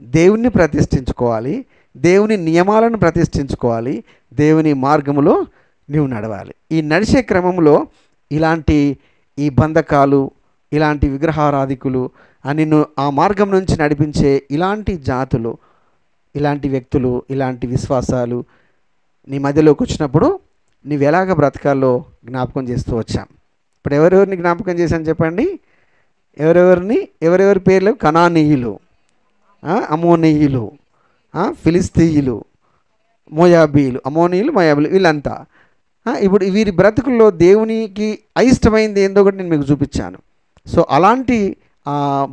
[SPEAKER 1] దేవుణ్ణి ప్రతిష్ఠించుకోవాలి, దేవుని నియమాలను ప్రతిష్ఠించుకోవాలి, దేవుని మార్గములో నీవు నడవాలి. ఈ నడిచే క్రమంలో ఈ బంధకాలు, ఇలాంటి విగ్రహారాధికులు నిన్ను ఆ మార్గం నుంచి నడిపించే ఇలాంటి జాతులు, ఇలాంటి వ్యక్తులు, ఇలాంటి విశ్వాసాలు నీ మధ్యలోకి వచ్చినప్పుడు నువ్వు ఎలాగ బ్రతకాలో జ్ఞాపకం చేస్తూ వచ్చాం. ఇప్పుడు ఎవరెవరిని జ్ఞాపకం చేశాను చెప్పండి? ఎవరెవరి పేర్లు? కనానీయులు, అమోనీయులు, ఫిలిస్తీయులు, మోయాబీలు, అమోనీయులు, మోయాబీలు, వీళ్ళంతా ఇప్పుడు వీరి బ్రతుకుల్లో దేవునికి అయిష్టమైంది ఏందో కూడా నేను మీకు చూపించాను. సో అలాంటి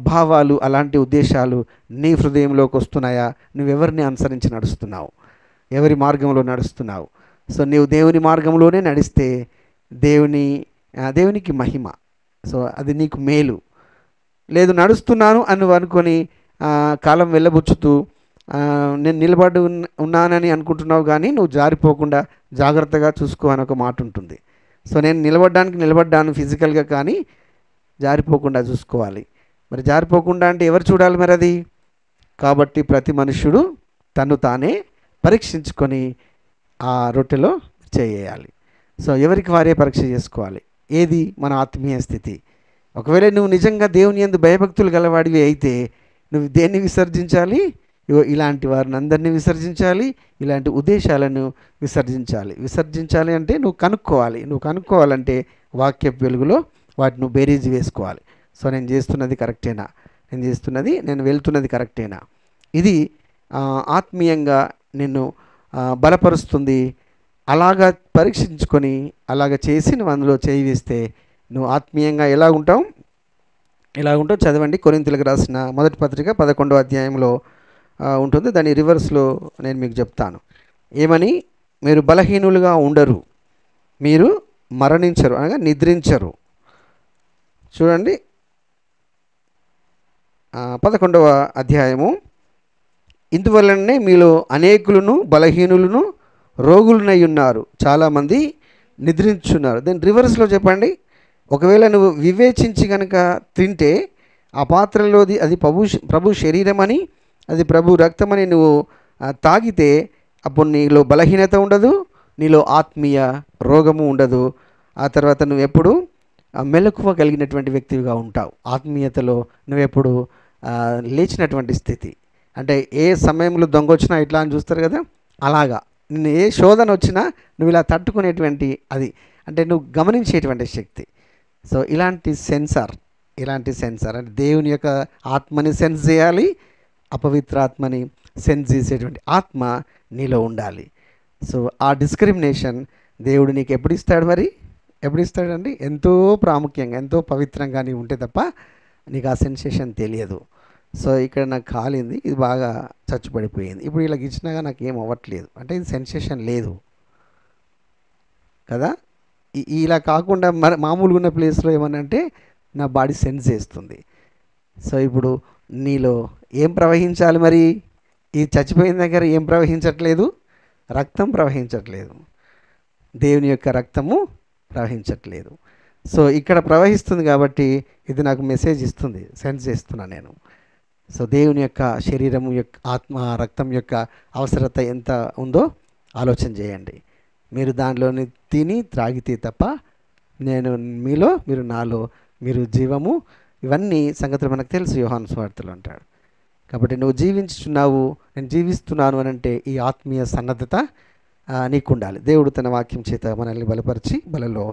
[SPEAKER 1] భావాలు, అలాంటి ఉద్దేశాలు నీ హృదయంలోకి వస్తున్నాయా? నువ్వెవరిని అనుసరించి నడుస్తున్నావు? ఎవరి మార్గంలో నడుస్తున్నావు? సో నీవు దేవుని మార్గంలోనే నడిస్తే దేవునికి మహిమ. సో అది నీకు మేలు. లేదు నడుస్తున్నాను అని నువ్వు అనుకొని కాలం వెళ్ళబుచ్చుతూ నేను నిలబడి ఉన్నానని అనుకుంటున్నావు, కానీ నువ్వు జారిపోకుండా జాగ్రత్తగా చూసుకో అని ఒక మాట ఉంటుంది. సో నేను నిలబడ్డాను ఫిజికల్గా, కానీ జారిపోకుండా చూసుకోవాలి. మరి జారిపోకుండా అంటే ఎవరు చూడాలి మరి అది? కాబట్టి ప్రతి మనుష్యుడు తను తానే పరీక్షించుకొని ఆ రొట్టెలో చేయాలి. సో ఎవరికి వారే పరీక్ష చేసుకోవాలి. ఏది మన ఆత్మీయ స్థితి. ఒకవేళ నువ్వు నిజంగా దేవుని యందు భయభక్తులు గలవాడివి అయితే నువ్వు దేన్ని విసర్జించాలి? ఇలాంటి వారిని అందరినీ విసర్జించాలి. ఇలాంటి ఉద్దేశాలను విసర్జించాలి అంటే నువ్వు కనుక్కోవాలంటే వాక్యపు వెలుగులో వాటిని నువ్వు బేరీజు వేసుకోవాలి. సో నేను చేస్తున్నది కరెక్టేనా? నేను వెళ్తున్నది కరెక్టేనా? ఇది ఆత్మీయంగా నిన్ను బలపరుస్తుంది. అలాగా పరీక్షించుకొని అలాగ చేసి నువ్వు అందులో చేయి వేస్తే నువ్వు ఆత్మీయంగా ఎలా ఉంటావు చదవండి. కొరింథీయులకు రాసిన మొదటి పత్రిక 11వ అధ్యాయంలో ఉంటుంది. దాని రివర్స్లో నేను మీకు చెప్తాను. ఏమని? మీరు బలహీనులుగా ఉండరు, మీరు మరణించరు అనగా నిద్రించరు. చూడండి 11వ అధ్యాయము. ఇందువలనే మీలో అనేకులను బలహీనులను రోగులనై ఉన్నారు, చాలామంది నిద్రించున్నారు. దాని రివర్స్లో చెప్పండి. ఒకవేళ నువ్వు వివేచించి కనుక తింటే ఆ పాత్రలోది అది ప్రభు శరీరమని, అది ప్రభు రక్తమని నువ్వు తాగితే అప్పుడు నీలో బలహీనత ఉండదు, నీలో ఆత్మీయ రోగము ఉండదు. ఆ తర్వాత నువ్వెప్పుడు మెలకువ కలిగినటువంటి వ్యక్తివిగా ఉంటావు. ఆత్మీయతలో నువ్వెప్పుడు లేచినటువంటి స్థితి. అంటే ఏ సమయంలో దొంగ వచ్చినా ఇట్లా అని చూస్తారు కదా, అలాగా నిన్ను ఏ శోధన వచ్చినా నువ్వు ఇలా తట్టుకునేటువంటి అది అంటే నువ్వు గమనించేటువంటి శక్తి. సో ఇలాంటి సెన్సార్ అంటే దేవుని యొక్క ఆత్మని సెన్స్ చేయాలి, అపవిత్ర ఆత్మని సెన్స్ చేసేటువంటి ఆత్మ నీలో ఉండాలి. సో ఆ డిస్క్రిమినేషన్ దేవుడు నీకు ఎప్పుడు ఇస్తాడండి? ఎంతో ప్రాముఖ్యంగా, ఎంతో పవిత్రంగా నీవు ఉంటే తప్ప నీకు ఆ సెన్సేషన్ తెలియదు. సో ఇక్కడ నాకు కాలింది, ఇది బాగా చచ్చుపడిపోయింది, ఇప్పుడు ఇలా ఇచ్చినాగా నాకు ఏం అవ్వట్లేదు అంటే ఇది సెన్సేషన్ లేదు కదా. ఇలా కాకుండా మామూలుగా ఉన్న ప్లేస్లో ఏమనంటే నా బాడీ సెన్స్ చేస్తుంది. సో ఇప్పుడు నీలో ఏం ప్రవహించాలి మరి? ఈ చచ్చిపోయిన దగ్గర ఏం ప్రవహించట్లేదు? రక్తం ప్రవహించట్లేదు, దేవుని యొక్క రక్తము ప్రవహించట్లేదు. సో ఇక్కడ ప్రవహిస్తుంది కాబట్టి ఇది నాకు మెసేజ్ ఇస్తుంది, సెన్స్ చేస్తున్నా నేను. సో దేవుని యొక్క శరీరము యొక్క ఆత్మ రక్తం యొక్క అవసరత ఎంత ఉందో ఆలోచన చేయండి. మీరు దానిలోని తిని త్రాగితే తప్ప నేను మీలో, మీరు నాలో, మీరు జీవము, ఇవన్నీ సంగతులు మనకు తెలుసు. యోహాను సువార్తలో అంటాడు. కాబట్టి నువ్వు జీవించుచున్నావు, నేను జీవిస్తున్నాను అని అంటే ఈ ఆత్మీయ సన్నద్ధత నీకు ఉండాలి. దేవుడు తన వాక్యం చేత మనల్ని బలపరిచి బలలో